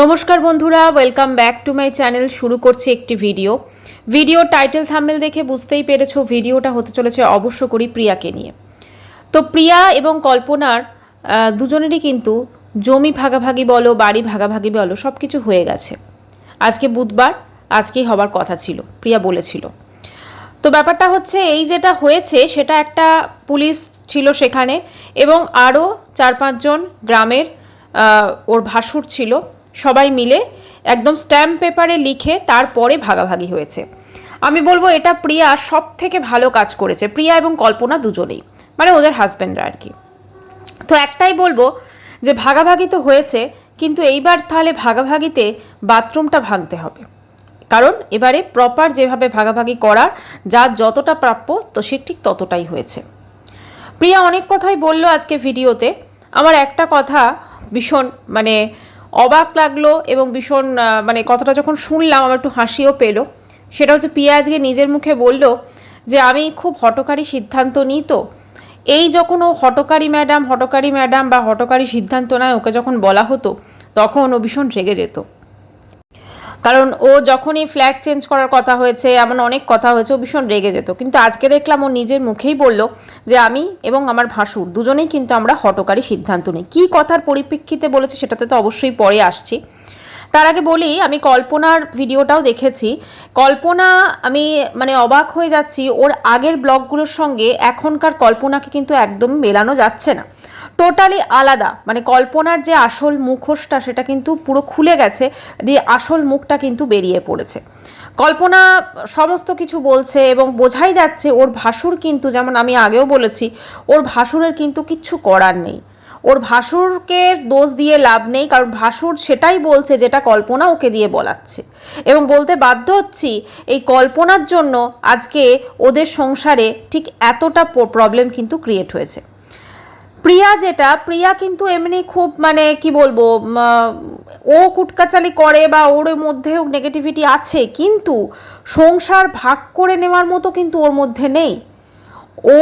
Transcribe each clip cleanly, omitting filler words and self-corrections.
নমস্কার বন্ধুরা, welcome back to my channel. শুরু করছি একটি ভিডিও টাইটেল থাম্বনেল দেখে বুঝতেই পেরেছো ভিডিওটা হতে চলেছে অবশ্য করি প্রিয়াকে নিয়ে। তো প্রিয়া এবং কল্পনার দুজনেরই কিন্তু জমি ভাগাভাগি বলো, বাড়ি ভাগাভাগি বলো, সব কিছু হয়ে গেছে। আজকে বুধবার, আজকেই হবার কথা ছিল, প্রিয়া বলেছিল। তো ব্যাপারটা হচ্ছে এই যেটা হয়েছে সেটা একটা পুলিশ ছিল সেখানে এবং আরও 4-5 জন গ্রামের ওর ভাসুর ছিল, সবাই মিলে একদম স্ট্যাম্প পেপারে লিখে তারপরে ভাগাভাগি হয়েছে। আমি বলবো এটা প্রিয়া সব থেকে ভালো কাজ করেছে, প্রিয়া এবং কল্পনা দুজনেই, মানে ওদের হাজব্যান্ডরা আর কি। তো একটাই বলবো যে ভাগাভাগি তো হয়েছে, কিন্তু এইবার তাহলে ভাগাভাগিতে বাথরুমটা ভাঙতে হবে, কারণ এবারে প্রপার যেভাবে ভাগাভাগি করার যার যতটা প্রাপ্য তো সে ঠিক ততটাই হয়েছে। প্রিয়া অনেক কথাই বললো আজকে ভিডিওতে। আমার একটা কথা ভীষণ মানে অবাক লাগলো এবং ভীষণ মানে কথাটা যখন শুনলাম আমার একটু হাসিও পেলো। সেটা হচ্ছে প্রিয়া আজকে নিজের মুখে বলল যে আমি খুব হঠকারী সিদ্ধান্ত নিই। তো এই যখন ও হঠকারী ম্যাডাম বা হঠকারী সিদ্ধান্ত নেয়, ওকে যখন বলা হতো তখন ও ভীষণ রেগে যেত। কারণ ও যখনই ফ্ল্যাট চেঞ্জ করার কথা হয়েছে, এমন অনেক কথা হয়েছে, ও ভীষণ রেগে যেত। কিন্তু আজকে দেখলাম ও নিজের মুখেই বলল যে আমি এবং আমার ভাসুর দুজনেই কিন্তু আমরা হঠকারী সিদ্ধান্ত নিই। কী কথার পরিপ্রেক্ষিতে বলেছে সেটাতে তো অবশ্যই পরে আসছি। তার আগে বলি, আমি কল্পনার ভিডিওটাও দেখেছি। কল্পনা, আমি মানে অবাক হয়ে যাচ্ছি, ওর আগের ব্লগগুলোর সঙ্গে এখনকার কল্পনাকে কিন্তু একদম মেলানো যাচ্ছে না, টোটালি আলাদা। মানে কল্পনার যে আসল মুখোশটা সেটা কিন্তু পুরো খুলে গেছে, দিয়ে আসল মুখটা কিন্তু বেরিয়ে পড়েছে। কল্পনা সমস্ত কিছু বলছে এবং বোঝাই যাচ্ছে ওর ভাসুর কিন্তু, যেমন আমি আগেও বলেছি, ওর ভাসুরের কিন্তু কিচ্ছু করার নেই। ওর ভাসুরকে দোষ দিয়ে লাভ নেই, কারণ ভাসুর সেটাই বলছে যেটা কল্পনা ওকে দিয়ে বলাচ্ছে, এবং বলতে বাধ্য হচ্ছি এই কল্পনার জন্য আজকে ওদের সংসারে ঠিক এতটা প্রবলেম কিন্তু ক্রিয়েট হয়েছে। প্রিয়া কিন্তু এমনি খুব মানে কি বলবো, ও কুটকাচালি করে বা ওর মধ্যেও নেগেটিভিটি আছে, কিন্তু সংসার ভাগ করে নেওয়ার মতো কিন্তু ওর মধ্যে নেই। ও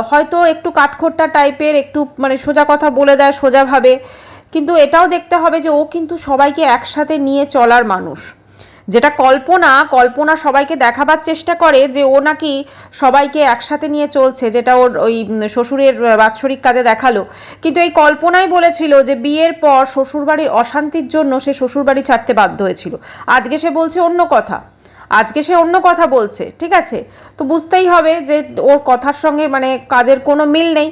হয়তো একটু কাঠখোট্টা টাইপের, একটু মানে সোজা কথা বলে দেয় সোজাভাবে, কিন্তু এটাও দেখতে হবে যে ও কিন্তু সবাইকে একসাথে নিয়ে চলার মানুষ। যেটা কল্পনা সবাইকে দেখাবার চেষ্টা করে যে ও নাকি সবাইকে একসাথে নিয়ে চলছে, যেটা ওর ওই শ্বশুরের বাৎসরিক কাজে দেখালো। কিন্তু এই কল্পনাই বলেছিল যে বিয়ের পর শ্বশুরবাড়ির অশান্তির জন্য সে শ্বশুরবাড়ি ছাড়তে বাধ্য হয়েছিল। আজকে সে বলছে অন্য কথা বলছে, ঠিক আছে? তো বুঝতেই হবে যে ওর কথার সঙ্গে মানে কাজের কোনো মিল নেই,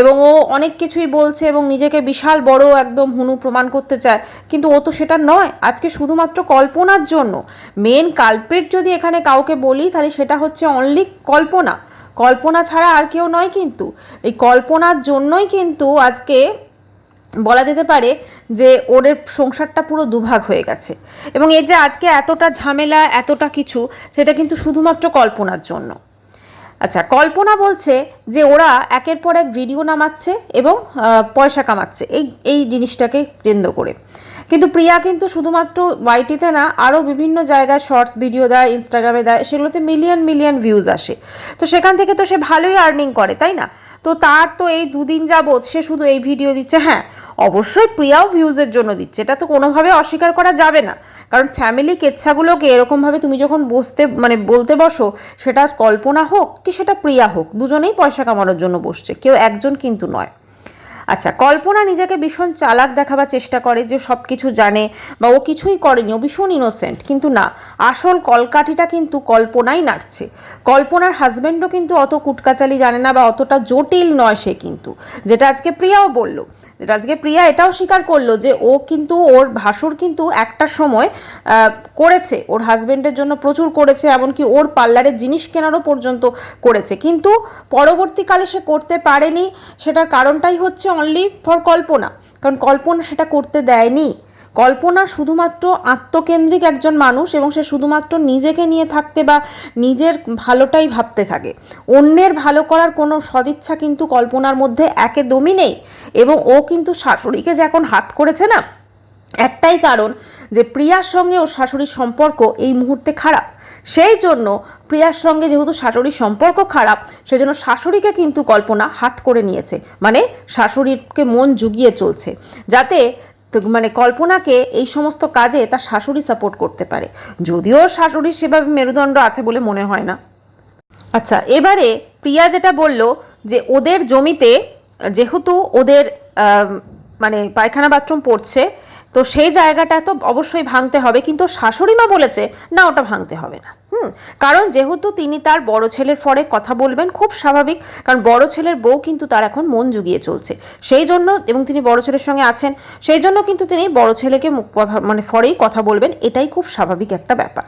এবং ও অনেক কিছুই বলছে এবং নিজেকে বিশাল বড় একদম হুনু প্রমাণ করতে চায়, কিন্তু ও তো সেটা নয়। আজকে শুধুমাত্র কল্পনার জন্য মেন কালপ্রিট যদি এখানে কাউকে বলি তাহলে সেটা হচ্ছে অনলি কল্পনা ছাড়া আর কেউ নয়। কিন্তু এই কল্পনার জন্যই কিন্তু আজকে বলা যেতে পারে যে ওদের সংসারটা পুরো দুভাগ হয়ে গেছে, এবং এই যে আজকে এতটা ঝামেলা এতটা কিছু, সেটা কিন্তু শুধুমাত্র কল্পনার জন্য। আচ্ছা, কল্পনা বলছে যে ওরা একের পর এক ভিডিও নামাচ্ছে এবং পয়সা কামাচ্ছে এই জিনিসটাকে কেন্দ্র করে, কিন্তু প্রিয়া কিন্তু শুধুমাত্র ওয়াইটিতে না, আরও বিভিন্ন জায়গায় শর্টস ভিডিও দেয়, ইনস্টাগ্রামে দেয়, সেগুলোতে মিলিয়ন ভিউজ আসে। তো সেখান থেকে তো সে ভালোই আর্নিং করে, তাই না? তো তার তো এই দুদিন যাবৎ সে শুধু এই ভিডিও দিচ্ছে। হ্যাঁ, অবশ্যই প্রিয়াও ভিউজের জন্য দিচ্ছে, এটা তো কোনোভাবে অস্বীকার করা যাবে না, কারণ ফ্যামিলি কেচ্ছাগুলোকে এরকমভাবে তুমি যখন বলতে বসো, সেটা কল্পনা হোক কি সেটা প্রিয়া হোক, দুজনেই পয়সা কামানোর জন্য বসছে, কেউ একজন কিন্তু নয়। আচ্ছা, কল্পনা নিজেকে ভীষণ চালাক দেখাবার চেষ্টা করে যে সব কিছু জানে বা ও কিছুই করেনি, ও ভীষণ ইনোসেন্ট, কিন্তু না, আসল কলকাঠিটা কিন্তু কল্পনাই নাড়ছে। কল্পনার হাজব্যান্ডও কিন্তু অত কুটকাচালি জানে না বা অতটা জটিল নয় সে, কিন্তু যেটা আজকে প্রিয়াও বলল, যেটা আজকে প্রিয়া এটাও স্বীকার করলো যে ও কিন্তু ওর ভাসুর কিন্তু একটা সময় করেছে, ওর হাজব্যান্ডের জন্য প্রচুর করেছে, এমনকি ওর পার্লারের জিনিস কেনারও পর্যন্ত করেছে, কিন্তু পরবর্তীকালে সে করতে পারেনি। সেটার কারণটাই হচ্ছে অনলি ফর কল্পনা, কারণ কল্পনা সেটা করতে দেয়নি। কল্পনা শুধুমাত্র আত্মকেন্দ্রিক একজন মানুষ, এবং সে শুধুমাত্র নিজেকে নিয়ে থাকতে বা নিজের ভালোটাই ভাবতে থাকে, অন্যের ভালো করার কোনো সদিচ্ছা কিন্তু কল্পনার মধ্যে একদমই নেই। এবং ও কিন্তু শাশুড়িকে যে এখন হাত করেছে না, একটাই কারণ যে প্রিয়ার সঙ্গে ওর শাশুড়ির সম্পর্ক এই মুহূর্তে খারাপ, সেই জন্য প্রিয়ার সঙ্গে যেহেতু শাশুড়ির সম্পর্ক খারাপ, সেজন্য শাশুড়িকে কিন্তু কল্পনা হাত করে নিয়েছে, মানে শাশুড়িকে মন জুগিয়ে চলছে, যাতে তো মানে কল্পনাকে এই সমস্ত কাজে তার শাশুড়ি সাপোর্ট করতে পারে, যদিও শাশুড়ির সেভাবে মেরুদণ্ড আছে বলে মনে হয় না। আচ্ছা, এবারে প্রিয়া যেটা বলল যে ওদের জমিতে যেহেতু ওদের মানে পায়খানা বাথরুম পড়ছে, তো সেই জায়গাটা তো অবশ্যই ভাঙতে হবে, কিন্তু শাশুড়ি মা বলেছে না, ওটা ভাঙতে হবে না। কারণ যেহেতু তিনি তার বড় ছেলের ফরে কথা বলবেন, খুব স্বাভাবিক, কারণ বড় ছেলের বউ কিন্তু তার এখন মন জুগিয়ে চলছে, সেই জন্য, এবং তিনি বড় ছেলের সঙ্গে আছেন, সেই জন্য কিন্তু তিনি বড় ছেলেকে কথা মানে ফরেই কথা বলবেন, এটাই খুব স্বাভাবিক একটা ব্যাপার।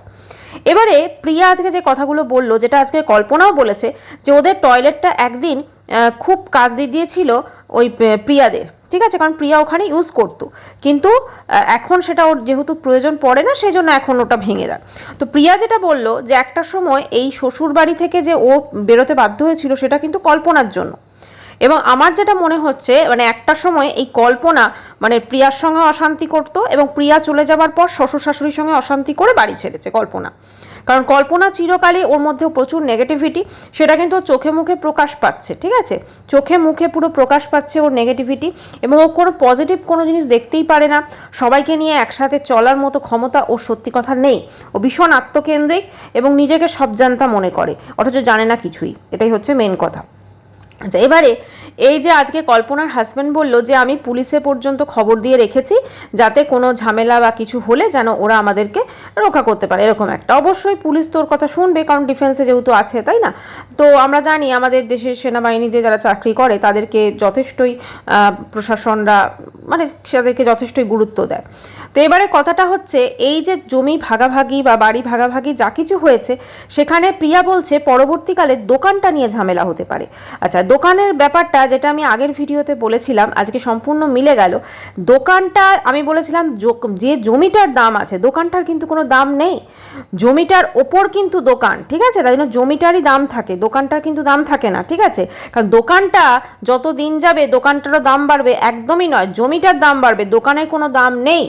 এবারে প্রিয়া আজকে যে কথাগুলো বললো, যেটা আজকে কল্পনাও বলেছে, যে ওদের টয়লেটটা একদিন খুব কাজ দিয়ে দিয়েছিল ওই প্রিয়াদের, ঠিক আছে, কারণ প্রিয়া ওখানে ইউজ করতো, কিন্তু এখন সেটা ওর যেহেতু প্রয়োজন পড়ে না, সেই জন্য এখন ওটা ভেঙে দেয়। তো প্রিয়া যেটা বললো যে একটা সময় এই শ্বশুর বাড়ি থেকে যে ও বেরোতে বাধ্য হয়েছিল, সেটা কিন্তু কল্পনার জন্য। এবং আমার যেটা মনে হচ্ছে, মানে একটা সময় এই কল্পনা মানে প্রিয়ার সঙ্গে অশান্তি করতো, এবং প্রিয়া চলে যাবার পর শ্বশুর শাশুড়ির সঙ্গে অশান্তি করে বাড়ি ছেড়েছে কল্পনা, কারণ কল্পনা চিরকালই ওর মধ্যেও প্রচুর নেগেটিভিটি, সেটা কিন্তু চোখে মুখে প্রকাশ পাচ্ছে, ঠিক আছে, চোখে মুখে পুরো প্রকাশ পাচ্ছে ওর নেগেটিভিটি, এবং ও কোনো পজিটিভ কোনো জিনিস দেখতেই পারে না, সবাইকে নিয়ে একসাথে চলার মতো ক্ষমতা ওর সত্যি কথা নেই, ও ভীষণ আত্মকেন্দ্রিক এবং নিজেকে সব জানতা মনে করে, অথচ জানে না কিছুই, এটাই হচ্ছে মেন কথা। আচ্ছা, এবারে এই যে আজকে কল্পনার হাজব্যান্ড বলল যে আমি পুলিশে পর্যন্ত খবর দিয়ে রেখেছি, যাতে কোনো ঝামেলা বা কিছু হলে যেন ওরা আমাদেরকে রক্ষা করতে পারে, এরকম একটা। অবশ্যই পুলিশ তোর কথা শুনবে, কারণ ডিফেন্সে যেহেতু আছে, তাই না? তো আমরা জানি আমাদের দেশের সেনাবাহিনীতে যারা চাকরি করে তাদেরকে যথেষ্টই প্রশাসনরা মানে তাদেরকে যথেষ্টই গুরুত্ব দেয়। তো এবারে কথাটা হচ্ছে, এই যে জমি ভাগাভাগি বা বাড়ি ভাগাভাগি যা কিছু হয়েছে, সেখানে প্রিয়া বলছে পরবর্তীকালে দোকানটা নিয়ে ঝামেলা হতে পারে। আচ্ছা, দোকানের ব্যাপারটা যেটা আমি আগের ভিডিওতে বলেছিলাম, আজকে সম্পূর্ণ মিলে গেল। দোকানটা আমি বলেছিলাম যে জমিটার দাম আছে, দোকানটার কিন্তু কোনো দাম নেই, জমিটার ওপর কিন্তু দোকান, ঠিক আছে, তাই জন্য জমিটারই দাম থাকে, দোকানটার কিন্তু দাম থাকে না, ঠিক আছে, কারণ দোকানটা যত দিন যাবে দোকানটারও দাম বাড়বে, একদমই নয়, জমিটার দাম বাড়বে, দোকানের কোনো দাম নেই,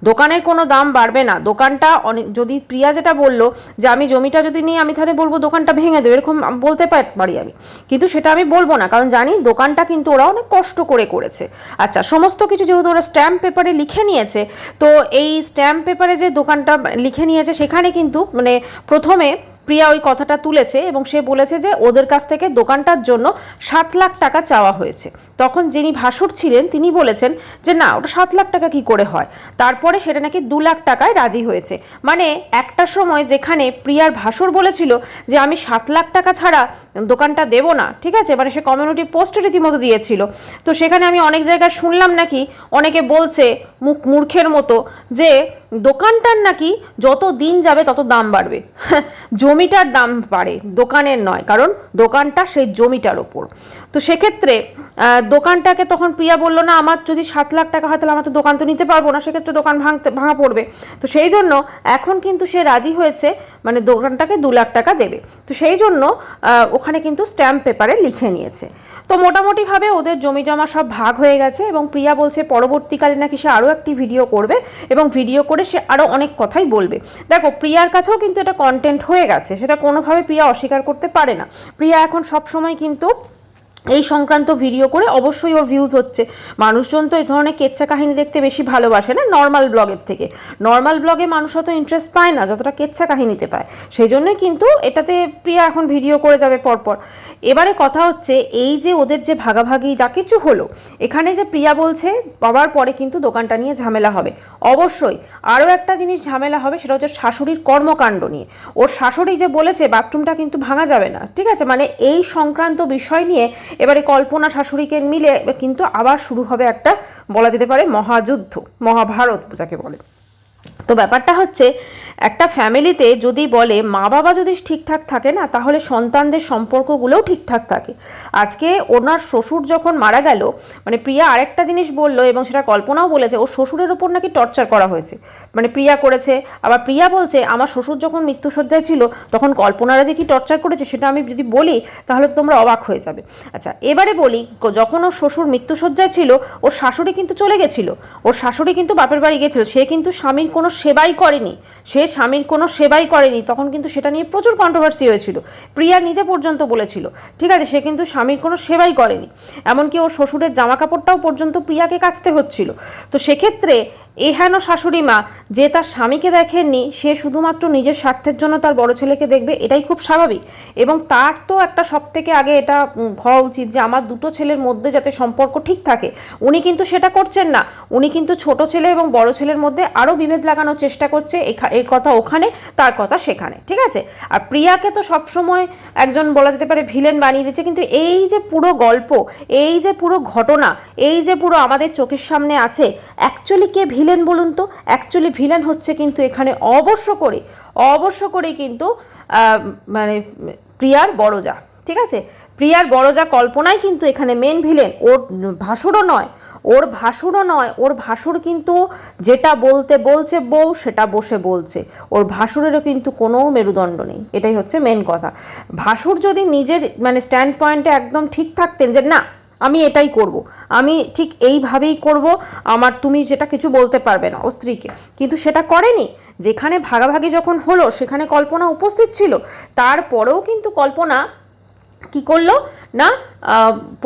দোকানের কোনো দাম বাড়বে না। দোকানটা অনেক, যদি প্রিয়া যেটা বললো যে আমি জমিটা যদি নিই আমি তাহলে বলবো দোকানটা ভেঙে দেবে, এরকম বলতে পারি আমি, কিন্তু সেটা আমি বলবো না, কারণ জানি দোকানটা কিন্তু ওরা অনেক কষ্ট করে করেছে। আচ্ছা, সমস্ত কিছু যেহেতু ওরা স্ট্যাম্প পেপারে লিখে নিয়েছে, তো এই স্ট্যাম্প পেপারে যে দোকানটা লিখে নিয়েছে, সেখানে কিন্তু মানে প্রথমে প্রিয়া ওই কথাটা তুলেছে, এবং সে বলেছে যে ওদের কাছ থেকে দোকানটার জন্য 7 লাখ টাকা চাওয়া হয়েছে। তখন যিনি ভাসুর ছিলেন তিনি বলেছেন যে না, ওটা 7 লাখ টাকা কি করে হয়, তারপরে সেটা নাকি 2 লাখ টাকায় রাজি হয়েছে। মানে একটা সময় যেখানে প্রিয়ার ভাসুর বলেছিল যে আমি 7 লাখ টাকা ছাড়া দোকানটা দেবো না, ঠিক আছে, মানে সে কমিউনিটি পোস্টে রীতিমতো দিয়েছিল, তো সেখানে আমি অনেক জায়গায় শুনলাম নাকি অনেকে বলছে মূর্খের মতো যে দোকানটার নাকি যত দিন যাবে তত দাম বাড়বে, জমিটার দাম বাড়ে, দোকানের নয়, কারণ দোকানটা সেই জমিটার ওপর। তো সেক্ষেত্রে দোকানটাকে তখন প্রিয়া বলল না, আমার যদি 7 লাখ টাকা হয় তাহলে আমার তো দোকান তো নিতে পারবো না, সেক্ষেত্রে দোকান ভাঙা পড়বে। তো সেই জন্য এখন কিন্তু সে রাজি হয়েছে, মানে দোকানটাকে 2 লাখ টাকা দেবে। তো সেই জন্য ওখানে কিন্তু স্ট্যাম্প পেপারে লিখে নিয়েছে। তো মোটামুটিভাবে ওদের জমি জমা সব ভাগ হয়ে গেছে, এবং প্রিয়া বলছে পরবর্তীকালে নাকি সে আরও একটি ভিডিও করবে, এবং ভিডিও করে সে আরও অনেক কথাই বলবে। দেখো, প্রিয়ার কাছেও কিন্তু এটা কন্টেন্ট হয়ে গেছে, সেটা কোনোভাবে প্রিয়া অস্বীকার করতে পারে না। প্রিয়া এখন সবসময় কিন্তু এই সংক্রান্ত ভিডিও করে অবশ্যই ওর ভিউজ হচ্ছে, মানুষজন তো এই ধরনের কেচ্ছা কাহিনী দেখতে বেশি ভালোবাসে না নর্মাল ব্লগের থেকে, নর্মাল ব্লগে মানুষ অত ইন্টারেস্ট পায় না যতটা কেচ্ছা কাহিনীতে পায়, সেই জন্যই কিন্তু এটাতে প্রিয়া এখন ভিডিও করে যাবে পরপর। এবারে কথা হচ্ছে, এই যে ওদের যে ভাগাভাগি যা কিছু হলো, এখানে যে প্রিয়া বলছে বাবার পরে কিন্তু দোকানটা নিয়ে ঝামেলা হবে, অবশ্যই আরও একটা জিনিস ঝামেলা হবে, সেটা হচ্ছে শাশুড়ির কর্মকাণ্ড নিয়ে। ওর শাশুড়ি যে বলেছে বাথরুমটা কিন্তু ভাঙা যাবে না, ঠিক আছে, মানে এই সংক্রান্ত বিষয় নিয়ে এবারে কল্পনা শাশুড়িকে মিলে কিন্তু আবার শুরু হবে একটা, বলা যেতে পারে মহাযুদ্ধ, মহাভারত যাকে বলে। তো ব্যাপারটা হচ্ছে, একটা ফ্যামিলিতে যদি বলে মা বাবা যদি ঠিকঠাক থাকে না, তাহলে সন্তানদের সম্পর্কগুলোও ঠিকঠাক থাকে। আজকে ওনার শ্বশুর যখন মারা গেল, মানে প্রিয়া আরেকটা জিনিস বললো, এবং সেটা কল্পনাও বলেছে, ওর শ্বশুরের ওপর নাকি টর্চার করা হয়েছে, মানে প্রিয়া করেছে। আবার প্রিয়া বলছে আমার শ্বশুর যখন মৃত্যুশয্যায় ছিল তখন কল্পনারা যে কি টর্চার করেছে সেটা আমি যদি বলি তাহলে তো তোমরা অবাক হয়ে যাবে। আচ্ছা, এবারে বলি, যখন ওর শ্বশুর মৃত্যুশয্যায় ছিল ওর শাশুড়ি কিন্তু চলে গেছিল, ওর শাশুড়ি কিন্তু বাপের বাড়ি গেছিল, সে কিন্তু স্বামীর কোনো সেবাই করেনি, সে স্বামীর কোনো সেবাই করেনি, তখন কিন্তু সেটা নিয়ে প্রচুর কন্ট্রোভার্সি হয়েছিল। প্রিয়া নিজে পর্যন্ত বলেছিল, ঠিক আছে, সে কিন্তু স্বামীর কোনো সেবাই করেনি, এমনকি ওর শ্বশুরের জামা কাপড়টাও পর্যন্ত প্রিয়াকে কাচতে হচ্ছিল। তো সেক্ষেত্রে এহেন শাশুড়ি মা যে তার স্বামীকে দেখেননি, সে শুধুমাত্র নিজের স্বার্থের জন্য তার বড় ছেলেকে দেখবে, এটাই খুব স্বাভাবিক। এবং তার তো একটা সব থেকে আগে এটা হওয়া উচিত যে আমার দুটো ছেলের মধ্যে যাতে সম্পর্ক ঠিক থাকে। উনি কিন্তু সেটা করছেন না, উনি কিন্তু ছোট ছেলে এবং বড় ছেলের মধ্যে আরও বিভেদ লাগানোর চেষ্টা করছে, এর কথা ওখানে, তার কথা সেখানে, ঠিক আছে। আর প্রিয়াকে তো সবসময় একজন বলা যেতে পারে ভিলেন বানিয়ে দিচ্ছে, কিন্তু এই যে পুরো গল্প, এই যে পুরো ঘটনা, এই যে পুরো আমাদের চোখের সামনে আছে, অ্যাকচুয়ালি কে ভিলেন বলুন তো? অ্যাকচুয়ালি ভিলেন হচ্ছে কিন্তু এখানে অবশ্য করে কিন্তু মানে প্রিয়ার বড়জা, ঠিক আছে, প্রিয়ার বড়জা কল্পনাই কিন্তু এখানে মেন ভিলেন। ওর ভাসুরও নয়, ওর ভাসুর কিন্তু যেটা বলতে বলছে বউ সেটা বসে বলছে, ওর ভাসুরেরও কিন্তু কোনো মেরুদণ্ড নেই, এটাই হচ্ছে মেন কথা। ভাসুর যদি নিজের মানে স্ট্যান্ড পয়েন্টে একদম ঠিক থাকতেন যে না আমি এটাই করব, আমি ঠিক এইভাবেই করব, আমার তুমি যেটা কিছু বলতে পারবে না ও স্ত্রীকে, কিন্তু সেটা করেনি। যেখানে ভাগাভাগি যখন হলো সেখানে কল্পনা উপস্থিত ছিল, তারপরেও কিন্তু কল্পনা কি করলো না,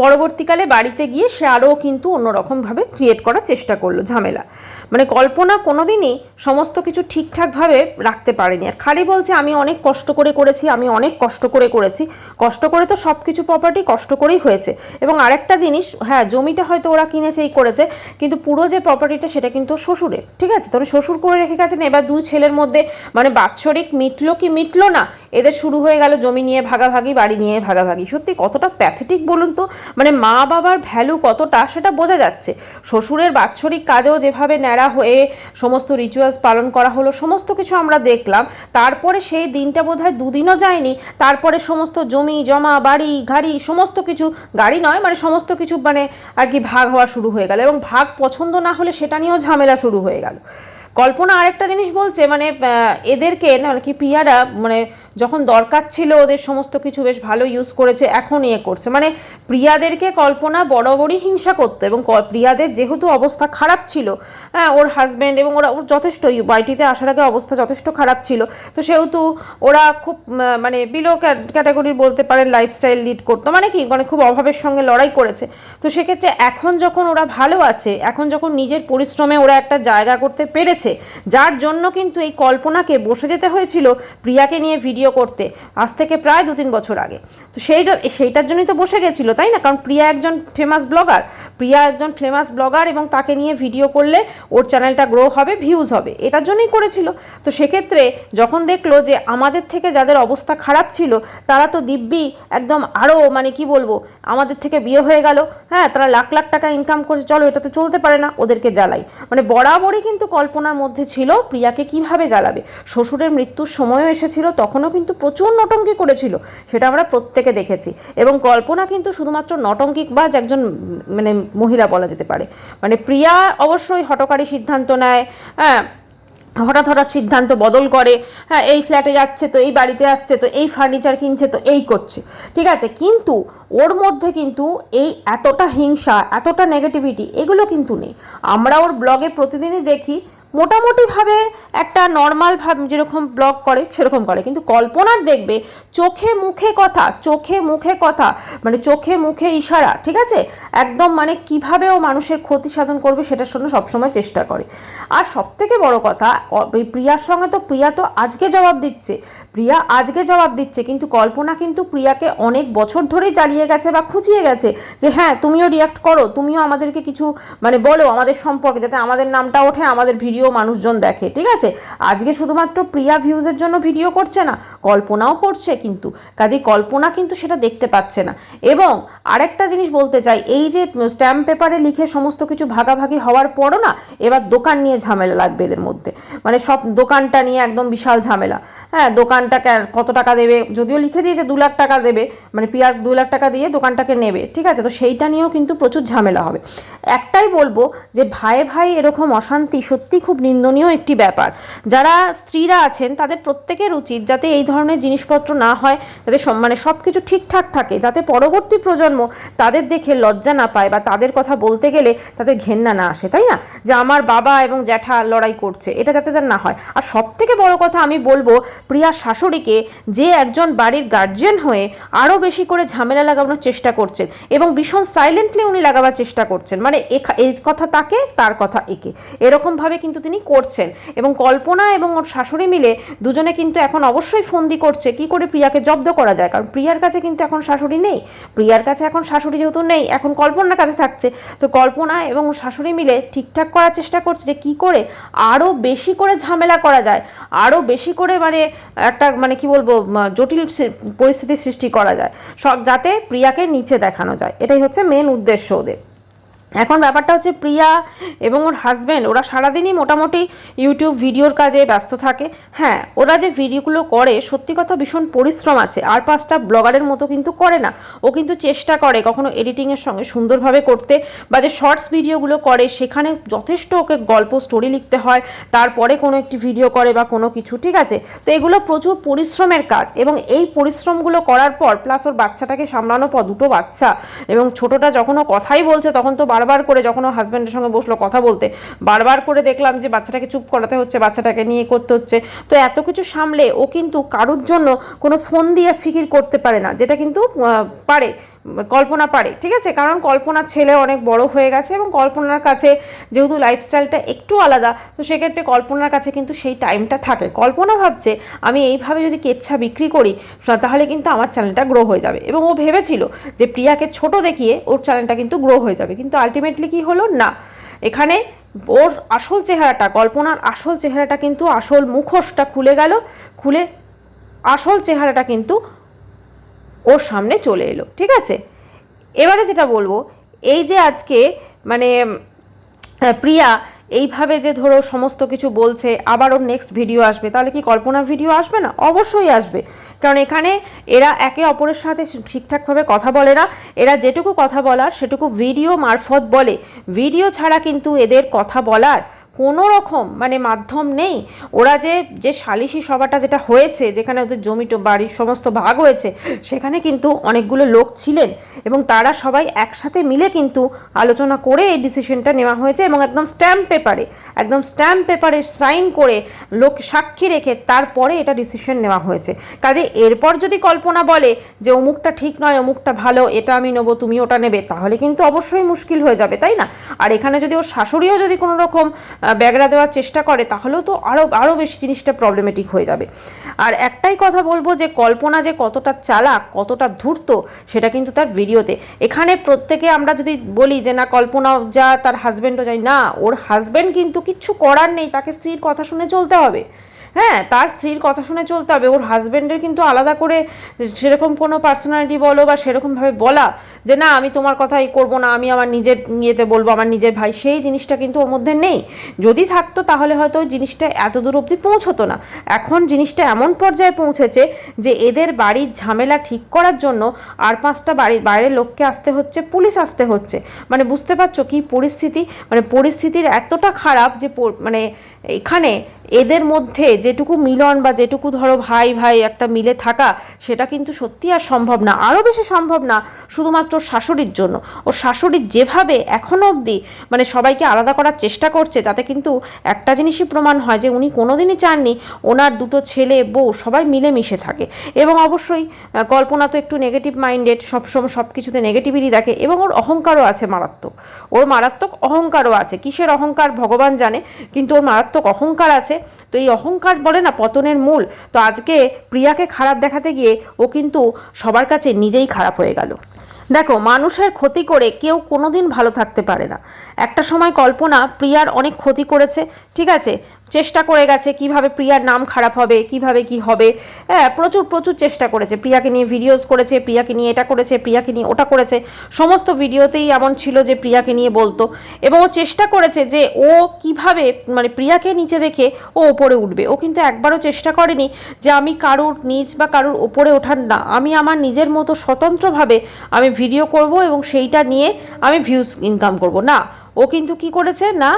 পরবর্তীকালে বাড়িতে গিয়ে সে আরও কিন্তু অন্যরকমভাবে ক্রিয়েট করার চেষ্টা করলো ঝামেলা। মানে কল্পনা কোনোদিনই সমস্ত কিছু ঠিকঠাকভাবে রাখতে পারেনি, আর খালি বলছে আমি অনেক কষ্ট করে করেছি, আমি অনেক কষ্ট করে করেছি। কষ্ট করে তো সব কিছু প্রপার্টি কষ্ট করেই হয়েছে। এবং আরেকটা জিনিস, হ্যাঁ জমিটা হয়তো ওরা কিনেছে এই করেছে, কিন্তু পুরো যে প্রপার্টিটা সেটা কিন্তু শ্বশুরের, ঠিক আছে। তবে শ্বশুর করে রেখে গেছেন, এবার দুই ছেলের মধ্যে মানে বাৎসরিক মিটলো কি মিটলো না, এদের শুরু হয়ে গেল জমি নিয়ে ভাগাভাগি, বাড়ি নিয়ে ভাগাভাগি। সত্যি কতটা প্যাথেটিক বলুন তো, মানে মা বাবার ভ্যালু কতটা সেটা বোঝা যাচ্ছে। শ্বশুরের বাৎসরিক কাজেও যেভাবে ন্যাড়া হয়ে সমস্ত রিচুয়ালস পালন করা হলো, সমস্ত কিছু আমরা দেখলাম। তারপরে সেই দিনটা বোধহয় দুদিনও যায়নি, তারপরে সমস্ত জমি জমা বাড়ি গাড়ি সমস্ত কিছু, গাড়ি নয় মানে সমস্ত কিছু মানে আর কি ভাগ হওয়া শুরু হয়ে গেল, এবং ভাগ পছন্দ না হলে সেটা নিয়েও ঝামেলা শুরু হয়ে গেল। কল্পনা আরেকটা জিনিস বলছে, মানে এদেরকে না কি প্রিয়ারা মানে যখন দরকার ছিল ওদের সমস্ত কিছু বেশ ভালো ইউজ করেছে, এখন ইয়ে করছে, মানে প্রিয়াদেরকে কল্পনা বড়ই হিংসা করতো। এবং প্রিয়াদের যেহেতু অবস্থা খারাপ ছিল, হ্যাঁ ওর হাজব্যান্ড এবং ওর যথেষ্ট বাড়িটিতে আসার আগে অবস্থা যথেষ্ট খারাপ ছিল, তো সেহেতু ওরা খুব মানে বিলো ক্যাটাগরির বলতে পারেন লাইফস্টাইল লিড করতো, মানে কি মানে খুব অভাবের সঙ্গে লড়াই করেছে। তো সেক্ষেত্রে এখন যখন ওরা ভালো আছে, এখন যখন নিজের পরিশ্রমে ওরা একটা জায়গা করতে পেরেছে, যার জন্য কিন্তু এই কল্পনাকে বসে যেতে হয়েছিল প্রিয়াকে নিয়ে ভিডিও করতে আজ থেকে প্রায় 2-3 বছর আগে। তো সেইটার জন্যই তো বসে গেছিল, তাই না? কারণ প্রিয়া একজন ফেমাস ব্লগার, এবং তাকে নিয়ে ভিডিও করলে ওর চ্যানেলটা গ্রো হবে, ভিউজ হবে, এটার জন্যই করেছিল। তো সেক্ষেত্রে যখন দেখলো যে আমাদের থেকে যাদের অবস্থা খারাপ ছিল তারা তো দিব্যি একদম আরও মানে কি বলবো, আমাদের থেকে বিয়ে হয়ে গেল, হ্যাঁ তারা লাখ লাখ টাকা ইনকাম করছে, চলো এটা তো চলতে পারে না, ওদেরকে জ্বালাই। মানে বরাবরই কিন্তু কল্পনার মধ্যে ছিল প্রিয়াকে কিভাবে জ্বালাবে। শ্বশুরের মৃত্যুর সময়ও এসেছিল, তখনও কিন্তু প্রচুর নটঙ্কি করেছিল, সেটা আমরা প্রত্যেকে দেখেছি। এবং কল্পনা কিন্তু শুধুমাত্র নটঙ্কিবাজ একজন মানে মহিলা বলা যেতে পারে। মানে প্রিয়া অবশ্যই হঠকারী সিদ্ধান্ত নেয়, হ্যাঁ হঠাৎ সিদ্ধান্ত বদল করে, হ্যাঁ এই ফ্ল্যাটে যাচ্ছে তো এই বাড়িতে আসছে তো এই ফার্নিচার কিনছে তো এই করছে, ঠিক আছে, কিন্তু ওর মধ্যে কিন্তু এই এতটা হিংসা এতটা নেগেটিভিটি এগুলো কিন্তু নেই। আমরা ওর ব্লগে প্রতিদিনই দেখি মোটামুটিভাবে একটা নর্মালভাবে যেরকম ব্লগ করে সেরকম করে, কিন্তু কল্পনার দেখবে চোখে মুখে কথা মানে চোখে মুখে ইশারা, ঠিক আছে, একদম মানে কীভাবে ও মানুষের ক্ষতি সাধন করবে সেটার জন্য সবসময় চেষ্টা করে। আর সবথেকে বড় কথা, প্রিয়ার সঙ্গে তো প্রিয়া তো আজকে জবাব দিচ্ছে, কিন্তু কল্পনা কিন্তু প্রিয়াকে অনেক বছর ধরেই চালিয়ে গেছে বা খুঁচিয়ে গেছে যে হ্যাঁ তুমিও রিয়াক্ট করো, তুমিও আমাদেরকে কিছু মানে বলো আমাদের সম্পর্কে, যাতে আমাদের নামটা ওঠে, আমাদের ভিডিও মানুষজন দেখে, ঠিক আছে। আজকে শুধুমাত্র প্রিয়া ভিউজের জন্য ভিডিও করছে না, কল্পনাও করছে, কিন্তু কাজেই কল্পনা কিন্তু সেটা দেখতে পাচ্ছে না। এবং আরেকটা জিনিস বলতে চাই, এই যে স্ট্যাম্প পেপারে লিখে সমস্ত কিছু ভাগাভাগি হওয়ার পরও না এবার দোকান নিয়ে ঝামেলা লাগবে এদের মধ্যে, মানে সব দোকানটা নিয়ে একদম বিশাল ঝামেলা। হ্যাঁ দোকানটা কত টাকা দেবে, যদিও লিখে দিয়েছে 2 লাখ টাকা দেবে, মানে প্রিয়ার 2 লাখ টাকা দিয়ে দোকানটাকে নেবে, ঠিক আছে, তো সেইটা নিয়েও কিন্তু প্রচুর ঝামেলা হবে। একটাই বলবো যে ভাই এরকম অশান্তি সত্যি খুব নিন্দনীয় একটি ব্যাপার। যারা স্ত্রীরা আছেন তাদের প্রত্যেকের উচিত যাতে এই ধরনের জিনিসপত্র না হয়, যাতে মানে সব কিছু ঠিকঠাক থাকে, যাতে পরবর্তী প্রজন্ম প্রজন্ম তাদের দেখে লজ্জা না পায় বা তাদের কথা বলতে গেলে তাদের ঘেন্না না আসে, তাই না? যে আমার বাবা এবং জ্যাঠা লড়াই করছে, এটা যাতে তার না হয়। আর সব থেকে বড় কথা আমি বলবো, প্রিয়ার শাশুড়িকে যে একজন বাড়ির গার্জিয়ান হয়ে আরও বেশি করে ঝামেলা লাগানোর চেষ্টা করছেন এবং ভীষণ সাইলেন্টলি উনি লাগাবার চেষ্টা করছেন, মানে এই কথা তাকে, তার কথা একে, এরকমভাবে কিন্তু তিনি করছেন। এবং কল্পনা এবং ওর শাশুড়ি মিলে দুজনে কিন্তু এখন অবশ্যই ফন্দি করছে কি করে প্রিয়াকে জব্দ করা যায়, কারণ প্রিয়ার কাছে কিন্তু এখন শাশুড়ি নেই। প্রিয়ার কাছে এখন শাশুড়ি যেহেতু নেই, এখন কল্পনার কাছে থাকছে, তো কল্পনা এবং ওর শাশুড়ি মিলে ঠিকঠাক করার চেষ্টা করছে যে কী করে আরও বেশি করে ঝামেলা করা যায়, আরও বেশি করে মানে একটা মানে কি বলবো জটিল পরিস্থিতির সৃষ্টি করা যায়, যাতে প্রিয়াকে নিচে দেখানো যায়। এটাই হচ্ছে মেন উদ্দেশ্য ওদের। এখন ব্যাপারটা হচ্ছে প্রিয়া এবং ওর হাজব্যান্ড ওরা সারাদিনই মোটামুটি ইউটিউব ভিডিওর কাজে ব্যস্ত থাকে। হ্যাঁ, ওরা যে ভিডিওগুলো করে সত্যি কথা ভীষণ পরিশ্রম আছে, আর 5টা ব্লগারের মতো কিন্তু করে না। ও কিন্তু চেষ্টা করে কখনো এডিটিংয়ের সঙ্গে সুন্দরভাবে করতে, বা যে শর্টস ভিডিওগুলো করে সেখানে যথেষ্ট ওকে গল্প স্টোরি লিখতে হয়, তারপরে কোনো একটি ভিডিও করে বা কোনো কিছু, ঠিক আছে? তো এগুলো প্রচুর পরিশ্রমের কাজ, এবং এই পরিশ্রমগুলো করার পর প্লাস ওর বাচ্চাটাকে সামলানোর পর, 2টো বাচ্চা, এবং ছোটোটা যখন ও কথাই বলছে তখন তো বারবার করে যখন ও হাজব্যান্ডের সঙ্গে বসলো কথা বলতে, বারবার করে দেখলাম যে বাচ্চাটাকে চুপ করাতে হচ্ছে, বাচ্চাটাকে নিয়ে করতে হচ্ছে। তো এত কিছু সামলে ও কিন্তু কারোর জন্য কোনো ফোন দিয়ে ফিকির করতে পারে না, যেটা কিন্তু পারে কল্পনা পারে, ঠিক আছে? কারণ কল্পনার ছেলে অনেক বড় হয়ে গেছে এবং কল্পনার কাছে যেহেতু লাইফস্টাইলটা একটু আলাদা, তো সেক্ষেত্রে কল্পনার কাছে কিন্তু সেই টাইমটা থাকে। কল্পনা ভাবছে আমি এইভাবে যদি কেচ্ছা বিক্রি করি তাহলে কিন্তু আমার চ্যানেলটা গ্রো হয়ে যাবে, এবং ও ভেবেছিল যে প্রিয়াকে ছোট দেখিয়ে ওর চ্যানেলটা কিন্তু গ্রো হয়ে যাবে, কিন্তু আলটিমেটলি কি হলো না, এখানে ওর আসল চেহারাটা, কল্পনার আসল চেহারাটা কিন্তু, আসল মুখোশটা খুলে গেল, খুলে আসল চেহারাটা কিন্তু ওর সামনে চলে এলো, ঠিক আছে? এবারে যেটা বলবো, এই যে আজকে মানে প্রিয়া এইভাবে যে ধরো সমস্ত কিছু বলছে, আবার ওর নেক্সট ভিডিও আসবে, তাহলে কি কল্পনার ভিডিও আসবে না? অবশ্যই আসবে, কারণ এখানে এরা একে অপরের সাথে ঠিকঠাকভাবে কথা বলে না। এরা যেটুকু কথা বলার সেটুকু ভিডিও মারফত বলে, ভিডিও ছাড়া কিন্তু এদের কথা বলার কোনো রকম মানে মাধ্যম নেই। ওরা যে সালিশি সভাটা যেটা হয়েছে, যেখানে ওদের জমি বাড়ির সমস্ত ভাগ হয়েছে, সেখানে কিন্তু অনেকগুলো লোক ছিলেন এবং তারা সবাই একসাথে মিলে কিন্তু আলোচনা করে এই ডিসিশনটা নেওয়া হয়েছে, এবং একদম স্ট্যাম্প পেপারে সাইন করে লোক সাক্ষী রেখে তারপরে এটা ডিসিশন নেওয়া হয়েছে। কাজে এরপর যদি কল্পনা বলে যে অমুকটা ঠিক নয়, অমুকটা ভালো, এটা আমি নেবো, তুমি ওটা নেবে, তাহলে কিন্তু অবশ্যই মুশকিল হয়ে যাবে, তাই না? আর এখানে যদি ওর শাশুড়িও যদি কোনো রকম ব্যাগরা দেওয়ার চেষ্টা করে, তাহলেও তো আরও বেশি জিনিসটা প্রবলেমেটিক হয়ে যাবে। আর একটাই কথা বলবো, যে কল্পনা যে কতটা চালাক, কতটা ধূর্ত, সেটা কিন্তু তার ভিডিওতে। এখানে প্রত্যেকে আমরা যদি বলি যে না কল্পনাও যা, তার হাজব্যান্ডও যায়, না, ওর হাজব্যান্ড কিন্তু কিচ্ছু করার নেই, তাকে স্ত্রীর কথা শুনে চলতে হবে। হ্যাঁ, তার স্ত্রীর কথা শুনে চলতে হবে। ওর হাজব্যান্ডের কিন্তু আলাদা করে সেরকম কোনো পার্সোনালিটি বলো বা সেরকমভাবে বলা যে না আমি তোমার কথাই করবো না, আমি আমার নিজের ইয়েতে বলবো, আমার নিজের ভাই, সেই জিনিসটা কিন্তু ওর মধ্যে নেই। যদি থাকতো তাহলে হয়তো ওই জিনিসটা এত দূর অবধি পৌঁছতো না। এখন জিনিসটা এমন পর্যায়ে পৌঁছেছে যে এদের বাড়ির ঝামেলা ঠিক করার জন্য আর 5টা বাইরের লোককে আসতে হচ্ছে, পুলিশ আসতে হচ্ছে। মানে বুঝতে পারছো কি পরিস্থিতি? মানে পরিস্থিতির এতটা খারাপ যে মানে এখানে এদের মধ্যে যেটুকু মিলন বা যেটুকু ধরো ভাই ভাই একটা মিলে থাকা, সেটা কিন্তু সত্যি আর সম্ভব না, আরও বেশি সম্ভব না শুধুমাত্র শাশুড়ির জন্য। ওর শাশুড়ি যেভাবে এখনও অবধি মানে সবাইকে আলাদা করার চেষ্টা করছে, তাতে কিন্তু একটা জিনিসই প্রমাণ হয় যে উনি কোনোদিনই চাননি ওনার 2টো ছেলে বউ সবাই মিলেমিশে থাকে। এবং অবশ্যই কল্পনা তো একটু নেগেটিভ মাইন্ডেড, সবসময় সব কিছুতে নেগেটিভিটি দেখে, এবং ওর অহংকারও আছে মারাত্মক, ওর মারাত্মক অহংকারও আছে। কিসের অহংকার ভগবান জানে, কিন্তু ওর মারাত্মক অহংকার আছে। তো এই অহংকার বলে না পতনের মূল। তো আজকে প্রিয়াকে খারাপ দেখাতে গিয়ে ও কিন্তু সবার কাছে নিজেই খারাপ হয়ে গেল। দেখো, মানুষের ক্ষতি করে কেউ কোনোদিন ভালো থাকতে পারে না। একটা সময় কল্পনা প্রিয়ার অনেক ক্ষতি করেছে, ঠিক আছে, চেষ্টা করে গেছে কিভাবে প্রিয়ার নাম খারাপ হবে, কিভাবে কি হবে, হ্যাঁ, প্রচুর চেষ্টা করেছে। প্রিয়াকে নিয়ে ভিডিওস করেছে, প্রিয়াকে নিয়ে এটা করেছে, প্রিয়াকে নিয়ে ওটা করেছে, সমস্ত ভিডিওতেই এমন ছিল যে প্রিয়াকে নিয়ে বলতো, এবং ও চেষ্টা করেছে যে ও কিভাবে মানে প্রিয়াকে নিচে দেখে ও ওপরে উঠবে। ও কিন্তু একবারও চেষ্টা করেনি যে আমি কারুর নিচ বা কারুর ওপরে ওঠার না, আমি আমার নিজের মতো স্বতন্ত্রভাবে আমি ভিডিও করব এবং সেইটা নিয়ে আমি ভিউজ ইনকাম করব। না, ও কিন্তু কি করেছে না,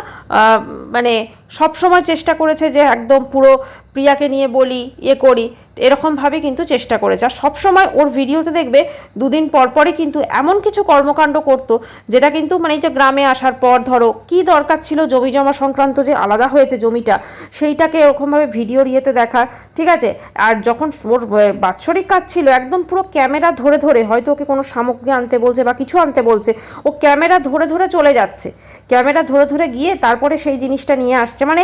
মানে সব সময় চেষ্টা করেছে যে একদম পুরো প্রিয়াকে নিয়ে বলি করি, এরকমভাবে কিন্তু চেষ্টা করেছে। আর সবসময় ওর ভিডিওতে দেখবে দুদিন পরই কিন্তু এমন কিছু কর্মকাণ্ড করতো যেটা কিন্তু মানে এই যে গ্রামে আসার পর ধরো কী দরকার ছিল জমি জমা সংক্রান্ত যে আলাদা হয়েছে জমিটা, সেইটাকে এরকমভাবে ভিডিওর দেখার, ঠিক আছে। আর যখন ওর বাৎসরিক কাজ ছিল একদম পুরো ক্যামেরা ধরে হয়তো ওকে কোনো সামগ্রী আনতে বলছে বা কিছু আনতে বলছে, ও ক্যামেরা ধরে চলে যাচ্ছে, ক্যামেরা ধরে গিয়ে তারপরে সেই জিনিসটা নিয়ে আসছে। মানে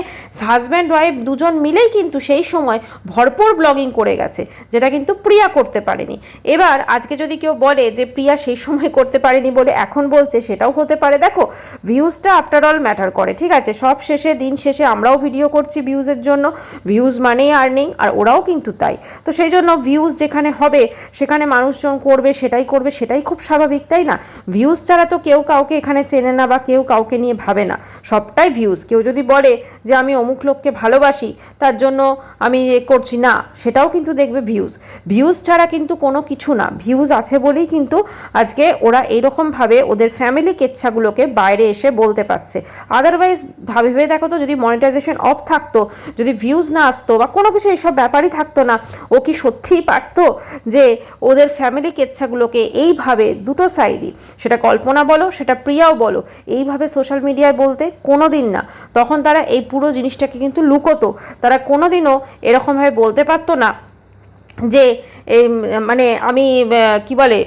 হাজব্যান্ড ওয়াইফ দুজন মিলেই কিন্তু সেই সময় ভরপুর ব্লগিং করে গেছে, যেটা কিন্তু প্রিয়া করতে পারেনি। এবার আজকে যদি কেউ বলে যে প্রিয়া সেই সময় করতে পারেনি বলে এখন বলছে, সেটাও হতে পারে। দেখো ভিউজটা আফটার অল ম্যাটার করে, ঠিক আছে। সব শেষে দিন শেষে আমরাও ভিডিও করছি ভিউজের জন্য, ভিউজ মানেই আর্নিং, আর ওরাও কিন্তু তাই। তো সেই জন্য ভিউজ যেখানে হবে সেখানে মানুষজন করবে, সেটাই খুব স্বাভাবিক, তাই না? ভিউজ ছাড়া তো কেউ কাউকে এখানে চেনে না বা কেউ কাউকে নিয়ে ভাবে না, সবটাই ভিউজ। কেউ যদি বলে যে আমি অমুক লোককে ভালোবাসি তার জন্য আমি করছি না, সেটাও কিন্তু দেখবে ভিউজ ছাড়া কিন্তু কোনো কিছু না। ভিউজ আছে বলেই কিন্তু আজকে ওরা এইরকমভাবে ওদের ফ্যামিলি কেচ্ছাগুলোকে বাইরে এসে বলতে পারছে। আদারওয়াইজ ভেবে দেখো তো, যদি মনিটাইজেশন অফ থাকতো, যদি ভিউজ না আসতো বা কোনো কিছু এইসব ব্যাপারই থাকতো না, ও কি সত্যিই পারতো যে ওদের ফ্যামিলি কেচ্ছাগুলোকে এইভাবে দুটো সাইডই, সেটা কল্পনা বলো সেটা প্রিয়াও বলো, এইভাবে সোশ্যাল মিডিয়ায় বলতে? কোনো দিন না। তখন তারা এই পুরো জিনিসটাকে কিন্তু লুকোতো, তারা কোনো দিনও এরকমভাবে বলতে পারতো না যে এই মানে আমি কি বলে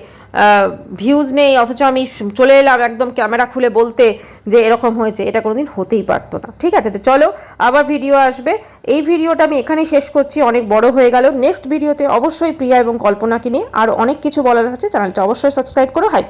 ভিউজ নেই অথচ আমি চলে এলাম একদম ক্যামেরা খুলে বলতে যে এরকম হয়েছে, এটা কোনোদিন হতেই পারতো না, ঠিক আছে। তো চলো আবার ভিডিও আসবে, এই ভিডিওটা আমি এখানেই শেষ করছি, অনেক বড় হয়ে গেল। নেক্সট ভিডিওতে অবশ্যই প্রিয়া এবং কল্পনাকে নিয়ে আর অনেক কিছু বলার আছে, চ্যানেলটা অবশ্যই সাবস্ক্রাইব করো। হাই।